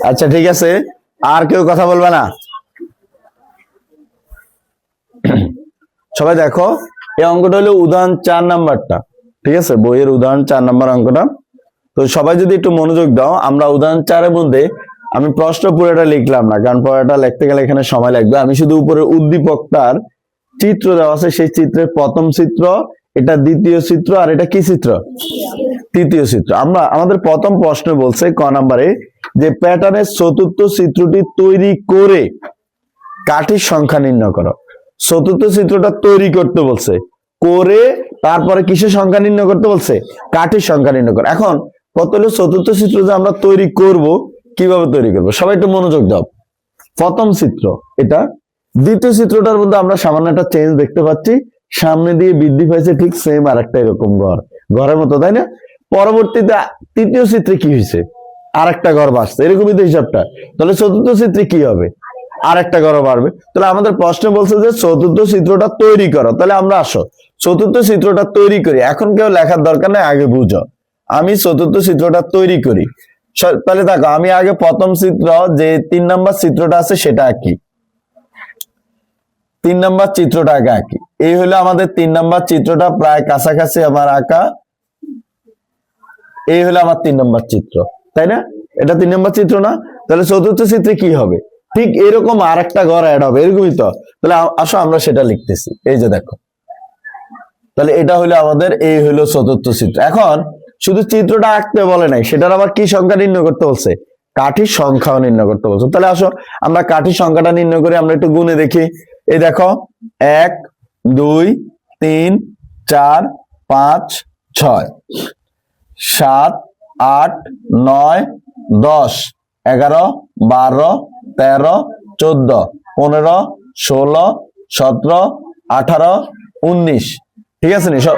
আচ্ছা ঠিক আছে, আর কেউ কথা বলবে না? সবাই দেখো, এই অঙ্কটা হলো উদাহরণ 4 নাম্বারটা, ঠিক আছে, বইয়ের উদাহরণ 4 নাম্বার অঙ্কটা। তো সবাই যদি একটু মনোযোগ দাও, আমরা উদাহরণ 4-এর মধ্যে আমি প্রশ্ন পুরোটা লিখলাম না, কারণ পুরোটা লিখতে গেলে এখানে সময় লাগবে। আমি শুধু উপরে উদ্দীপকটার চিত্র দেওয়া আছে, সেই চিত্রের প্রথম চিত্র, এটা দ্বিতীয় চিত্র, আর এটা কি চিত্র? তৃতীয় চিত্র। আমাদের প্রথম প্রশ্ন বলছে ক নাম্বারে যে প্যাটার্নের চতুর্থ চিত্রটি তৈরি করে কাঠির সংখ্যা নির্ণয় করো। চতুর্থ চিত্রটা তৈরি করতে বলছে, করে তারপরে কিসের সংখ্যা নির্ণয় করতে বলছে? কাঠির সংখ্যা নির্ণয় করো। এখন কত হলো চতুর্থ চিত্র যে আমরা তৈরি করব, কিভাবে তৈরি করব? সবাই একটু মনোযোগ দাও। প্রথম চিত্র এটা, দ্বিতীয় চিত্রটার মধ্যে আমরা সামান্য একটা চেঞ্জ দেখতে পাচ্ছি, সামনে দিয়ে বৃদ্ধি পাইছে, ঠিক সেম আর একটা এরকম ঘরের মতো, তাই না? পরবর্তীতে তৃতীয় চিত্রে কি হয়েছে? আর একটা ঘর বাড়ছে, এরকমই তো হিসাবটা। তাহলে চতুর্থ চিত্রে কি হবে? আর একটা ঘর বাড়বে। তাহলে আমাদের প্রশ্ন বলছে যে চতুর্থ চিত্রটা তৈরি করো। তাহলে আমরা আসো চতুর্থ চিত্রটা তৈরি করি। এখন কেউ লেখার দরকার নেই, আগে বুঝো। আমি চতুর্থ চিত্রটা তৈরি করি। তাহলে দেখো, আমি আগে প্রথম চিত্র যে 3 নাম্বার চিত্রটা আছে সেটা আঁকি। 3 নাম্বার চিত্রটা আগে আঁকি। এই হলো আমাদের 3 নাম্বার চিত্রটা, প্রায় কাছাকাছি আমার আঁকা। এই হলো আমার 3 নাম্বার চিত্র, তাই না? এটা 3 নাম্বার চিত্র না? তাহলে চতুর্থ চিত্রে কি হবে? ঠিক এরকম আর একটা ঘর অ্যাড হবে, এরকমই তো। তাহলে আসো আমরা সেটা লিখতেছি। এই যে দেখো, তাহলে এটা হলো আমাদের, এই হলো চতুর্থ চিত্র। এখন শুধু চিত্রটা আঁকতে বলে নাই, সেটার আবার কি সংখ্যা নির্ণয় করতে বলছে? কাঠির সংখ্যাও নির্ণয় করতে বলছে। তাহলে আসো আমরা কাঠির সংখ্যাটা নির্ণয় করে আমরা একটু গুণে দেখি। এই দেখো, 1 2 3 4 5 6 7 8 9 10 11 12 13 14 15 16 17 18 19, ঠিক আছে নি সব?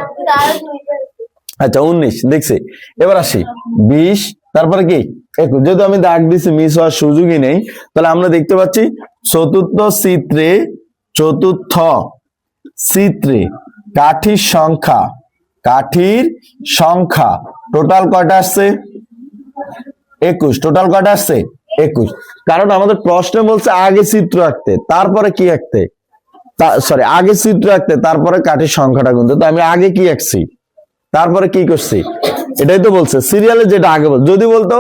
আচ্ছা 19 দেখছি। এবার আসি 20, তারপরে কি 21। যেহেতু আমি দাগ দিছি, মিস হওয়ার সুযোগই নেই। তাহলে আমরা দেখতে পাচ্ছি চতুর্থ চিত্রে কাঠির সংখ্যা টোটাল কয়টা আসছে? 21। টোটাল কয়টা আসছে? 21। কারণ আমাদের প্রশ্নে বলছে আগে চিত্র আঁকতে, তারপরে কি আঁকতে, আগে চিত্র আঁকতে তারপরে কাঠির সংখ্যাটা গুনতে। তো আমি আগে কি আঁকছি, তারপরে কি করছি, এটাই তো বলছে সিরিয়ালে, যেটা আগে বল। যদি বলতো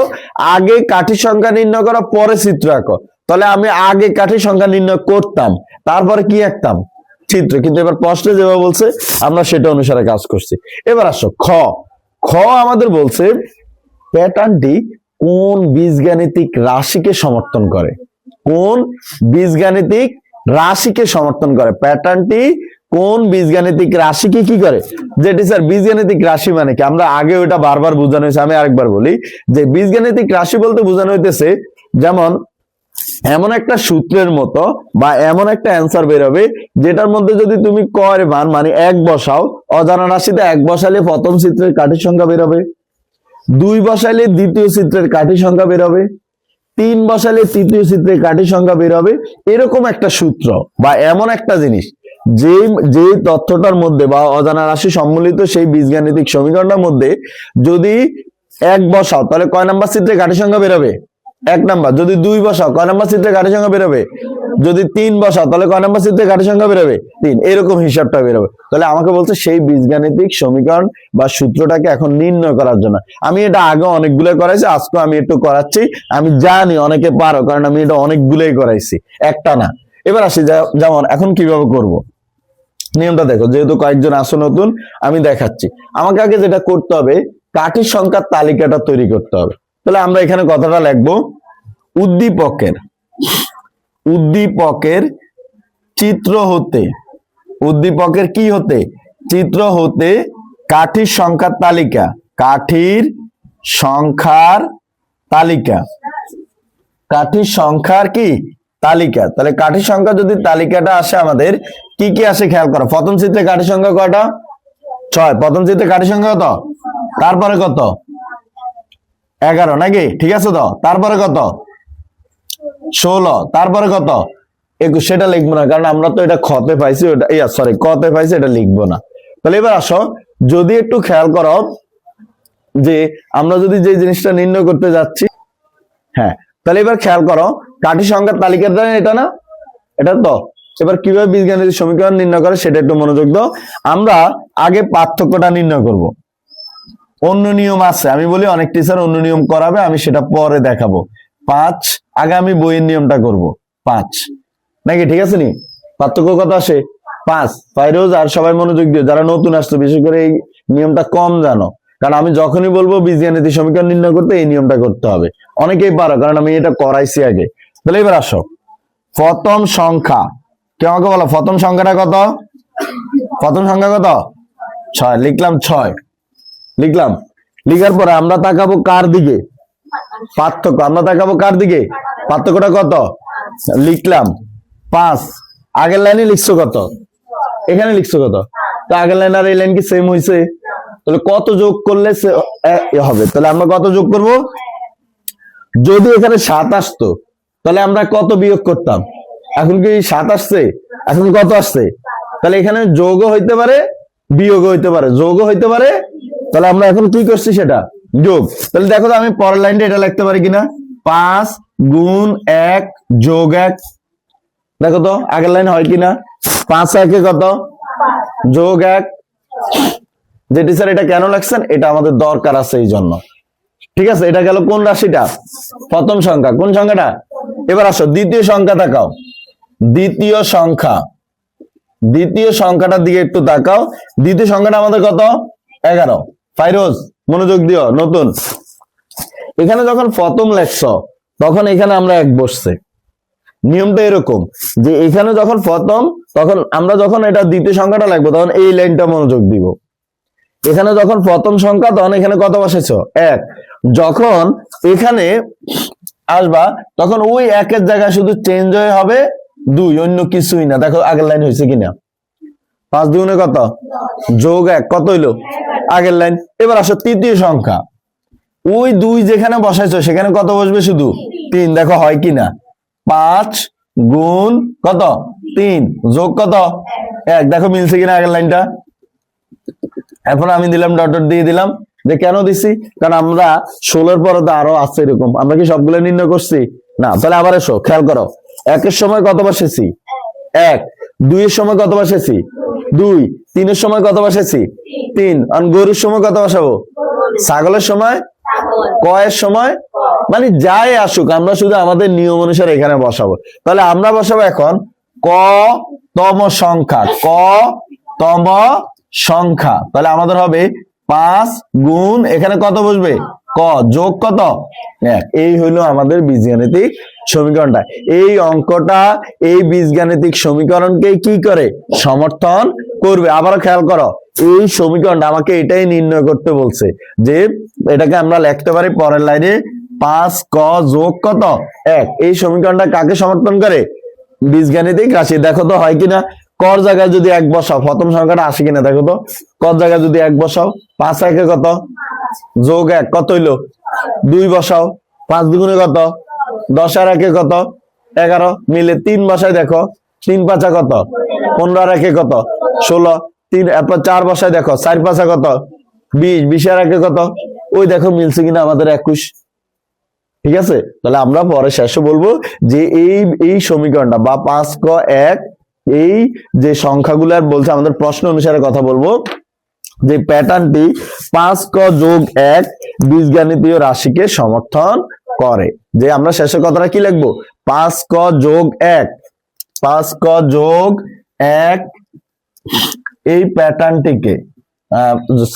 আগে কাঠির সংখ্যা নির্ণয় করো পরে চিত্র আঁকো, তাহলে আমি আগে কাঠির সংখ্যা নির্ণয় করতাম, তারপরে কি আঁকতাম? চিত্র। কিন্তু এবার প্রশ্নে যেভাবে বলছে আমরা সেটা অনুসারে কাজ করছি। এবার আসো খ আমাদের বলছে প্যাটার্নটি কোন বীজগাণিতিক রাশিকে সমর্থন করে? কোন বীজগাণিতিক রাশিকে সমর্থন করে? প্যাটার্নটি কোন বীজগাণিতিক রাশিকে কি করে? যেটি স্যার বীজগাণিতিক রাশি মানে কি? আমরা আগে ওটা বারবার বোঝানো হয়েছে, আমি আরেকবার বলি যে বীজগাণিতিক রাশি বলতে বোঝানো হইতেছে যেমন এমন একটা সূত্রের মতো বা এমন একটা অ্যান্সার বেরোবে যেটার মধ্যে যদি তুমি ক এর মান মানে 1 বসাও, অজানা রাশিতে 1 বসালে প্রথম চিত্রের কাঠির সংখ্যা বেরোবে, 2 বসালে দ্বিতীয় চিত্রের কাঠির সংখ্যা বেরোবে, 3 বসালে তৃতীয় চিত্রের কাঠির সংখ্যা বেরোবে। এরকম একটা সূত্র বা এমন একটা জিনিস, যে তথ্যটার মধ্যে বা অজানা রাশি সম্মিলিত সেই বীজগাণিতিক সমীকরণের মধ্যে যদি 1 বসাও তাহলে কয় নাম্বার চিত্রে কাঠির সংখ্যা বেরোবে? 1 নাম্বার। যদি 2 বসাও কয় নাম্বার চিত্রে কাঠির সংখ্যা বেরোবে? যদি 3 বসাও তাহলে কয় নাম্বার চিত্রে কাঠির সংখ্যা বেরোবে? 3। এরকম হিসাবটা বেরোবে। তাহলে আমাকে বলছে সেই বীজগাণিতিক সমীকরণ বা সূত্রটাকে এখন নির্ণয় করার জন্য। আমি এটা আগে অনেকগুলো করাইছি, আজকে আমি একটু করাচ্ছি। আমি জানি অনেকে পারো, কারণ আমি এটা অনেকগুলোই করাইছি, একটা না। এবার আসি, যেমন এখন কিভাবে করব নিয়মটা দেখো। যেহেতু কয়েকজন আসো নতুন, আমি দেখাচ্ছি। আমাকে আগে যেটা করতে হবে, কাঠির সংখ্যার তালিকাটা তৈরি করতে হবে। তাহলে আমরা এখানে কথাটা লিখবো, উদ্দীপকের চিত্র হতে, উদ্দীপকের কি হতে? চিত্র হতে কাঠির সংখ্যার তালিকা, কাঠির সংখ্যার কি তালিকা। তাহলে কাঠির সংখ্যা যদি তালিকাটা আসে, আমাদের কি কি আসে খেয়াল করো। প্রথম চিত্রে কাঠির সংখ্যা কয়টা? 6। প্রথম চিত্রে কাঠির সংখ্যা কত? তারপরে কত? 11 নাকি? ঠিক আছে তো। তারপরে কত? 16। তারপরে কত? 21। সেটা লিখবো না, কারণ আমরা তো এটা খতে পাইছি, ওটা কতে পাইছি, এটা লিখবো না। তাহলে এবার আসো, যদি একটু খেয়াল করো যে আমরা যদি যে জিনিসটা নির্ণয় করতে যাচ্ছি, হ্যাঁ, তাহলে এবার খেয়াল করো, কাঠি সংখ্যার তালিকাটা এটা না, এটা তো। এবার কিভাবে বীজগাণিতিক সমীকরণ নির্ণয় করে সেটা একটু মনোযোগ দাও। আমরা আগে পার্থক্যটা নির্ণয় করব। অন্য নিয়ম আছে, আমি বলি অনেক টিচার অন্য নিয়ম করাবে, আমি সেটা পরে দেখাবো। 5 আগে আমি বইয়ের নিয়মটা করব। 5 নাকি, ঠিক আছে নি? পার্থক্য কত আসে? 5। ফাইরোজ আর সবাই মনোযোগ দিও যারা নতুন আসছো, বিশেষ করে এই নিয়মটা কম জানো, কারণ আমি যখনই বলবো বীজগাণিতিক সমীকরণ নির্ণয় করতে এই নিয়মটা করতে হবে। অনেকেই পারো, কারণ আমি এটা করাইছি আগে। তাহলে এবার আসো, প্রথম সংখ্যা, কেউ আমাকে বলো প্রথম সংখ্যাটা কত? প্রথম সংখ্যা কত? 6। লিখলাম 6, লিখলাম। লিখার পরে আমরা তাকাবো কার দিকে? পার্থক্য। আমরা তাকাবো কার দিকে? পার্থক্যটা কত? লিখলাম 5। আগের লাইনে লিখছো কত? এখানে লিখছো কত? তো আগের লাইন আর এই লাইন কি সেম হয়েছে? তাহলে কত যোগ করলে হবে? তাহলে আমরা কত যোগ করব? যদি এখানে 7 আসতো তাহলে আমরা কত বিয়োগ করতাম? এখন কি 7 আসছে? এখন কত আসছে? তাহলে এখানে যোগও হইতে পারে, বিয়োগও হইতে পারে, যোগও হইতে পারে। তাহলে আমরা এখন কি করছি? সেটা যোগ। তাহলে দেখো তো আমি পরের লাইনটা এটা লিখতে পারি কিনা? 5 গুণ 1 যোগ 1। দেখো তো আগের লাইন হয় কিনা? 5 1 কত? যোগ 1। যে টিচার এটা কেন লাগছেন, এটা আমাদের দরকার আছে এই জন্য। ঠিক আছে, এটা গেল কোন রাশিটা? প্রথম সংখ্যা। কোন সংখ্যাটা? এবার আসো দ্বিতীয় সংখ্যা তাকাও। দ্বিতীয় সংখ্যা, দ্বিতীয় সংখ্যাটার দিকে একটু তাকাও। দ্বিতীয় সংখ্যাটা আমাদের কত? 11। ফাইরোজ মনোযোগ দিও, নতুন। এখানে যখন প্রথম লেখছ তখন এখানে আমরা 1 বসছে। নিয়মটা এরকম যে এখানে যখন প্রথম, তখন আমরা যখন এটা দ্বিতীয় সংখ্যাটা লিখবো তখন এই লাইনটা মনোযোগ দিব। এখানে যখন প্রথম সংখ্যা তখন এখানে কত বসেছো? 1। যখন এখানে আসবা তখন ওই 1-এর জায়গায় শুধু চেঞ্জ হয়ে হবে 2, অন্য কিছুই না। দেখো আগের লাইন হয়েছে কিনা? 5 2 কত? যোগ 1 কত হইলো? আগের লাইন। এবার আসো তৃতীয় সংখ্যা, ওই 2 যেখানে বসাইছো সেখানে কত বসবে? শুধু 3। দেখো হয় কিনা? 5 গুণ কত? 3 যোগ কত? 1। দেখো মিলছে কিনা আগের লাইনটা? এখন আমি দিলাম ডট ডট দিয়ে দিলাম। যে কেন দিছি? কারণ আমরা 16-এর পরে তো আরো আছে এরকম, আমরা কি সবগুলো নির্ণয় করছি না? তাহলে আবার এসো, খেয়াল করো। 1-এর সময় কত বসেছি? 1। 2-এর সময় কত বসেছি? 2। 3-এর সময় কত বসেছি? 3। আর গরুর সময় কত বসাবো? ছাগলের সময়? কয়ের সময়? মানে যাই আসুক আমরা শুধু আমাদের নিয়ম অনুসারে এখানে বসাবো। তাহলে আমরা বসাবো এখন ক তম সংখ্যা। ক তম সংখ্যা। তাহলে আমাদের হবে 5 গুণ এখানে কত বসবে? ক যোগ কত? 1। এই হইলো আমাদের বীজগাণিতিক সমীকরণটা। এই অঙ্কটা এই বীজগাণিতিক সমীকরণকে কি করে? সমর্থন করবে। আবারও খেয়াল করো, এই সমীকরণটা আমাকে এটাই নির্ণয় করতে বলছে যে এটাকে আমরা লিখতে পারি পরের লাইনে 5 ক যোগ কত? 1। এই সমীকরণটা কাকে সমর্থন করে? বীজগাণিতিক রাশি। দেখো তো হয় কিনা? কর জায়গায় যদি 1 বসাও প্রথম সংখ্যাটা আসে কিনা দেখো তো। কর জায়গায় যদি 1 বসাও, 5 1 কত? যোগ 1 কত হইলো? 2 বসাও, 5 2 কত? 10 আর 1 কত? 11। মিলে 3 বসায় দেখো, 3 5 কত? 15 আর 1 কত? 16। 3 এরপর 4 বসায় দেখো, 4 5 কত? 20। 20 আর 1 কত? ওই দেখো মিলছে কিনা আমাদের 21। ঠিক আছে, তাহলে আমরা পরে শেষে বলবো যে এই সমীকরণটা বা 5 ক 1, এই যে সংখ্যাগুলো বলছে আমাদের প্রশ্ন অনুসারে কথা বলবো, যে প্যাটার্নটি 5 ক যোগ 1 বীজগাণিতীয় রাশিকে সমর্থন করে। যে আমরা শেষে কথাটা কি লিখবো? 5 ক যোগ 1, 5 ক যোগ 1 এই প্যাটার্নটিকে,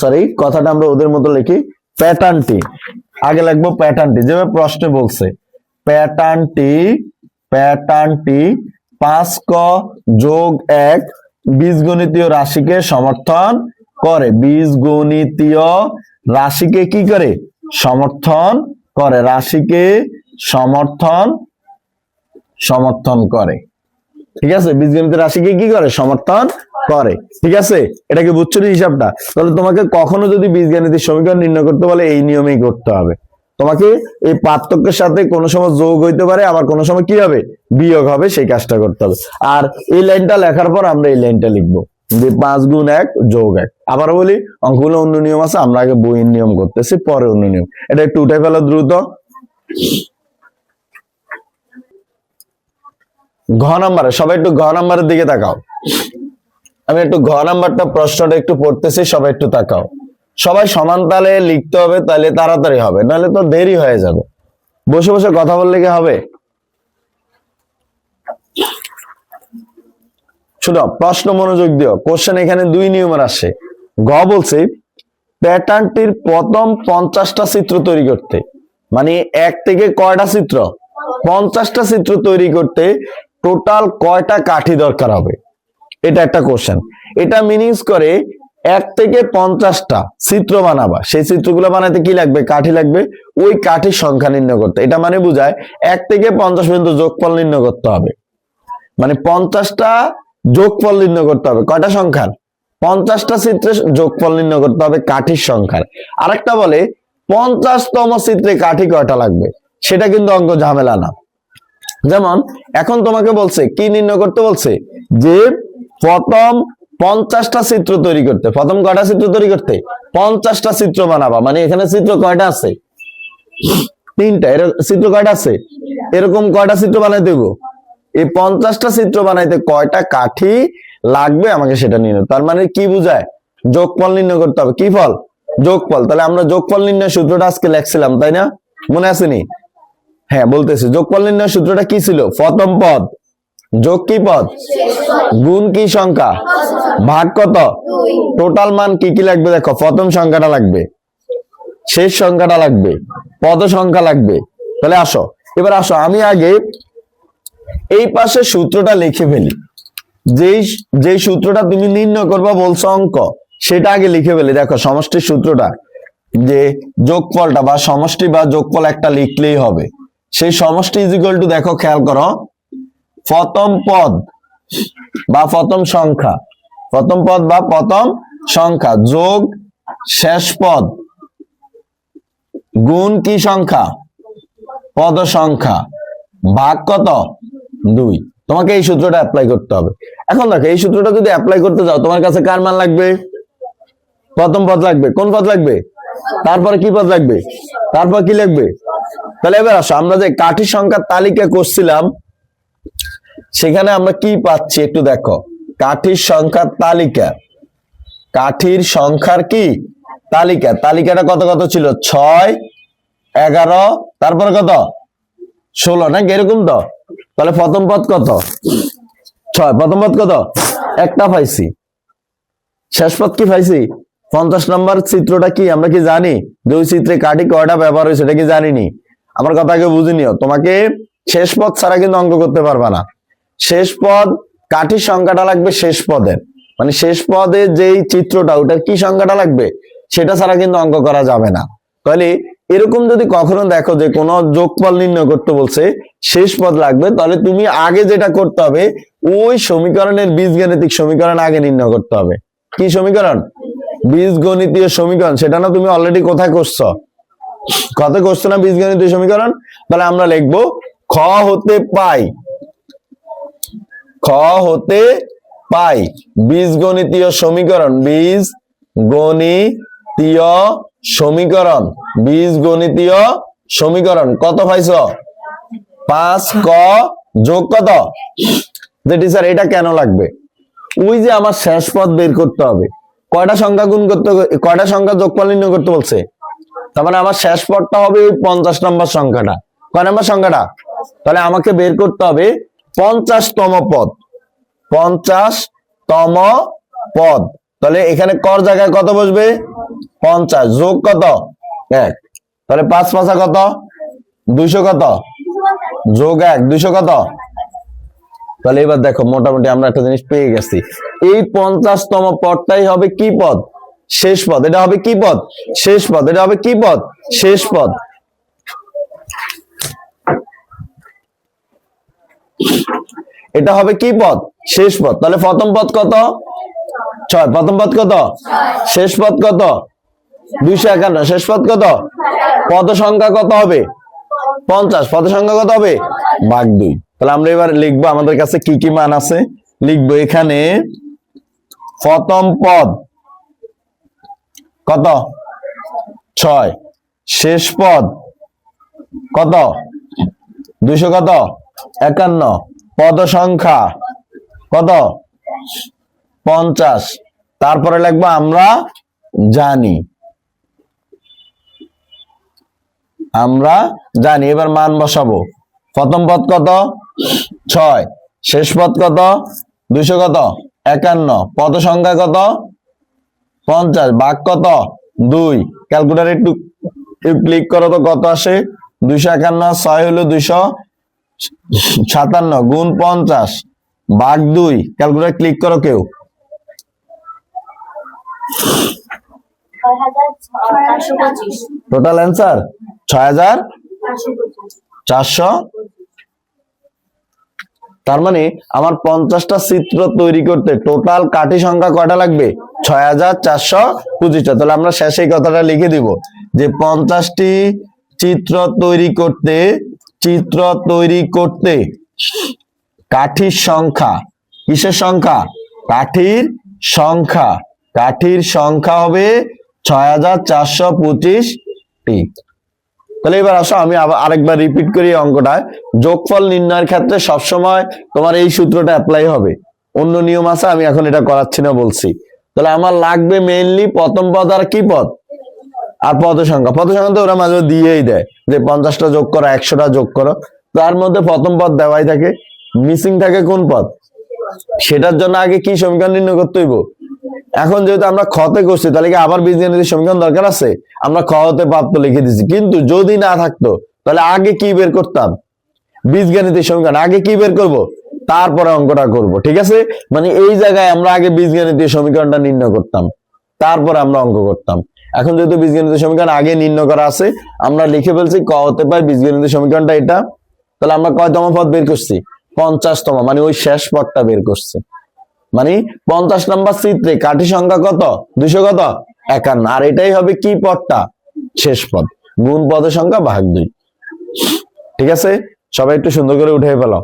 সরি কথাটা আমরা ওদের মতো লিখি, প্যাটার্নটি আগে লিখবো। প্যাটার্নটি যেভাবে প্রশ্নে বলছে, প্যাটার্নটি 5 ক যোগ 1 বীজগণিতীয় রাশিকে সমর্থন করে। বীজগণিতীয় রাশিকে কি করে? সমর্থন করে। রাশিকে সমর্থন করে। ঠিক আছে, বীজগণিতের রাশিকে কি করে? সমর্থন করে। ঠিক আছে, এটা কি বুঝছো হিসাবটা? তাহলে তোমাকে কখনো যদি বীজগাণিতিক সমীকরণ নির্ণয় করতে বলে এই নিয়মেই করতে হবে। তোমাকে এই পার্থক্যের সাথে কোনো সময় যোগ হইতে পারে, আবার কোনো সময় কি হবে? বিয়োগ হবে, সেই কাজটা করতে হবে। আর এই লাইনটা লেখার পর আমরা এই লাইনটা লিখবো যে 5 গুণ 1 যোগ 1। আবার বলি অঙ্কগুলো অন্য নিয়ম আছে, আমরা আগে বইয়ের নিয়ম করতেছি, পরে অন্য নিয়ম। এটা একটু উঠে ফেলো দ্রুত। ঘ নাম্বারে, সবাই একটু ঘ নাম্বারের দিকে তাকাও। আমি একটু ঘ নাম্বারটা প্রশ্নটা একটু পড়তেছি, সবাই একটু তাকাও। সবাই সমান তালে লিখতে হবে, তাহলে তাড়াতাড়ি হবে, নাহলে তো দেরি হয়ে যাবে। বসে বসে কথা বললে কি হবে? শুনো, প্রশ্ন মনোযোগ দিও। কোশ্চেন এখানে 2 নিয়মের আসে। গ বলছে প্যাটার্নটির প্রথম 50টা চিত্র তৈরি করতে, মানে 1 থেকে কয়টা চিত্র? 50টা চিত্র তৈরি করতে টোটাল কয়টা কাঠি দরকার হবে? এটা একটা কোশ্চেন। এটা মিনিংস করে 1 থেকে 50টা চিত্র বানাবা, সেই চিত্রগুলো বানাতে কি লাগবে? কাঠি লাগবে। ওই কাঠির সংখ্যা নির্ণয় করতে, এটা মানে বুঝায় 1 থেকে 50 পর্যন্ত যোগফল নির্ণয় করতে হবে। মানে 50টা যোগফল নির্ণয় করতে হবে কয়টা সংখ্যার? 50টা চিত্রের যোগফল নির্ণয় করতে হবে কাঠির সংখ্যার। আরেকটা বলে 50তম চিত্রে কাঠি কয়টা লাগবে, সেটা কিন্তু অঙ্ক ঝামেলা না। যেমন এখন তোমাকে বলছে কি নির্ণয় করতে বলছে, যে প্রথম 50টা চিত্র তৈরি করতে, প্রথম কয়টা চিত্র তৈরি করতে? 50টা চিত্র বানাবা, মানে এখানে চিত্র কয়টা আছে? 3টা। চিত্র কয়টা আছে? এরকম কয়টা চিত্র বানাই দেব? এই 50টা চিত্র বানাইতে কয়টা কাঠি লাগবে আমাকে সেটা নির্ণয়। তার মানে কি বুঝায়? যোগফল নির্ণয় করতে হবে। কি ফল? যোগফল। তাহলে আমরা যোগফল নির্ণয় সূত্রটা আজকে লেখছিলাম, তাই না? মনে আসেনি? হ্যাঁ, বলতেছি যোগফল নির্ণয় সূত্রটা কি ছিল? প্রথম পদ যোগ কি পদ, গুণ কি সংখ্যা, ভাগ কত, টোটাল মান কি কি লাগবে? দেখো, প্রথম সংখ্যাটা লাগবে, শেষ সংখ্যাটা লাগবে, পদ সংখ্যা লাগবে। তাহলে আসো, এবার আসো আমি আগে এই পাশে সূত্রটা লিখে ফেলি। যেই সূত্রটা তুমি নির্ণয় করবা বলছো অঙ্ক, সেটা আগে লিখে ফেলি। দেখো সমষ্টির সূত্রটা, যে যোগফলটা বা সমষ্টি বা যোগফল একটা লিখলেই হবে। সেই সমষ্টি ইজ ইকুয়াল টু, দেখো খেয়াল করো, প্রথম পদ বা প্রথম সংখ্যা, প্রথম পদ বা প্রথম সংখ্যা যোগ শেষ পদ গুণ কি সংখ্যা, পদ সংখ্যা, ভাগ কত, 2। তোমাকে এই সূত্রটা অ্যাপ্লাই করতে হবে। এখন দেখো, এই সূত্রটা যদি অ্যাপ্লাই করতে যাও, তোমার কাছে কার মান লাগবে? প্রথম পদ লাগবে। কোন পদ লাগবে? তারপরে কি পদ লাগবে? তারপর কি লাগবে? তাহলে এবার আসো, আমরা যে কাঠির সংখ্যার তালিকা করছিলাম, সেখানে আমরা কি পাচ্ছি একটু দেখো। কাঠির সংখ্যার তালিকা, কাঠির সংখ্যার কি তালিকা, তালিকাটা কত কত ছিল? 6, 11, তারপরে কত? 16, নাকি এরকম তো? তাহলে প্রথম পদ কত? 6। প্রথম পদ কত? একটা পাইছি। শেষ পদ কি পাইছি? 50 নম্বর চিত্রটা কি আমরা কি জানি? যে ওই চিত্রে কাঠি কয়টা ব্যবহার হয়েছে, এটা কি জানিনি? আমার কথাকে বুঝে নিও। তোমাকে শেষ পদ ছাড়া কিন্তু অঙ্ক করতে পারবা না। শেষ পদ, কাঠির সংখ্যাটা লাগবে শেষ পদের, মানে শেষ পদে যেই চিত্রটা, ওটার কি সংখ্যাটা লাগবে, সেটা ছাড়া কিন্তু অঙ্ক করা যাবে না। তাহলে এরকম যদি কখনো দেখো যে কোনো যোগফল নির্ণয় করতে বলছে, শেষ পদ লাগবে, তাহলে তুমি আগে যেটা করতে হবে, ওই সমীকরণের বীজগাণিতিক সমীকরণ আগে নির্ণয় করতে হবে। কি সমীকরণ? বীজগণিতীয় সমীকরণ। সেটা না তুমি অলরেডি কোথায় করছো? কত করছো না বীজগণিতীয় সমীকরণ? তাহলে আমরা লিখবো খ হতে পাই, খ হতে পাই বীজগণিতীয় সমীকরণ, বীজগণিতীয় সমীকরণ, বীজগণিতীয় সমীকরণ। কত পাইছ? 5 ক যোগ কত? যে টিচার এটা কেন লাগবে? ওই যে আমার শেষ পদ বের করতে হবে, কয়টা সংখ্যা গুণ করতে, কয়টা সংখ্যা যোগফল নির্ণয় করতে বলছে, তার মানে আমার শেষ পদটা হবে ওই 50 নম্বর সংখ্যাটা। কয় নম্বর সংখ্যাটা? তাহলে আমাকে বের করতে হবে 50তম পদ, 50তম পদ। তাহলে এখানে কর জায়গায় কত বসবে? 50 যোগ কত? 1। তাহলে 5 5 কত? 200 কত? যোগ 1 200 কত? তাহলে এবার দেখো, মোটামুটি আমরা একটা জিনিস পেয়ে গেছি। এই 50তম পদটাই হবে কি পদ? শেষ পদ। এটা হবে কি পদ? শেষ পদ। এটা হবে কি পদ? শেষ পদ। এটা হবে কি পদ? শেষ পদ। তাহলে প্রথম পদ কত? 6। প্রথম পদ কত? শেষ পদ কত? 251। শেষ পদ কত? পদ সংখ্যা কত হবে? 50। পদ সংখ্যা কত হবে? ভাগ 2। তাহলে আমরা এবার লিখবো আমাদের কাছে কি কি মান আছে। লিখবো এখানে প্রথম পদ কত? 6। শেষ পদ কত? 200 কত? 51। পদ সংখ্যা কত 50, তারপরে লিখবো আমরা জানি, আমরা জানি। এবার মান বসাবো, প্রথম পদ কত 6, শেষ পদ কত 200 কত 51, পদ সংখ্যা কত 50, ভাগ কত 2, ক্যালকুলেটর একটু ক্লিক করো তো কত আসে 251, 6 হলো 257 গুণ 50 ভাগ 2, ক্যালকুলেটর ক্লিক করো কেউ। 6425 টোটাল অ্যান্সার 6425। তার মানে আমার 50টা চিত্র তৈরি করতে টোটাল কাঠি সংখ্যা কয়টা লাগবে 6425টা। তাহলে আমরা শেষে এই কথাটা লিখে দিব যে 50টি চিত্র তৈরি করতে কাঠির সংখ্যা, কিসের সংখ্যা কাঠির সংখ্যা হবে 6425টি। তাহলে এবার আসো আমি আরেকবার রিপিট করি অঙ্কটা। যোগফল নির্ণয়ের ক্ষেত্রে সবসময় তোমার এই সূত্রটা অ্যাপ্লাই হবে, অন্য নিয়ম আছে আমি এখন এটা করাচ্ছি না বলছি। তাহলে আমার লাগবে মেইনলি প্রথম পদ আর কি পদ আর পদ সংখ্যা তো ওরা মাঝে দিয়েই দেয় যে 50টা যোগ করো 100টা যোগ করো, তার মধ্যে প্রথম পদ দেওয়াই থাকে, মিসিং থাকে কোন পদ, সেটার জন্য আগে কি সমীকরণ নির্ণয় করতে হইব। এখন যেহেতু আমরা খতে করছি তাহলে কি আবার বীজগণিতের সমীকরণ দরকার আছে, আমরা খ হতে প্রাপ্ত লিখে দিছি। কিন্তু যদি না থাকতো তাহলে আগে কি বের করতাম, বীজগণিতের সমীকরণ আগে কি বের করব, তারপরে অঙ্কটা করব। ঠিক আছে, মানে এই জায়গায় আমরা আগে বীজগণিতের সমীকরণটা নির্ণয় করতাম, তারপরে আমরা অঙ্ক করতাম। এখন যেহেতু বীজগণিতের সমীকরণ আগে নির্ণয় করা আছে, আমরা লিখে ফেলছি ক হতে পাই বীজগণিতের সমীকরণটা এটা। তাহলে আমরা কয়তম পদ বের করছি 50তম, মানে ওই শেষ পদটা বের করছি। মানে 50 নম্বর চিত্রে কাঠি সংখ্যা কত 200 কত 51, আর এটাই হবে কি পদটা শেষ পদ, গুণ পদের সংখ্যা ভাগ 2। ঠিক আছে, সবাই একটু সুন্দর করে উঠে ফেলো।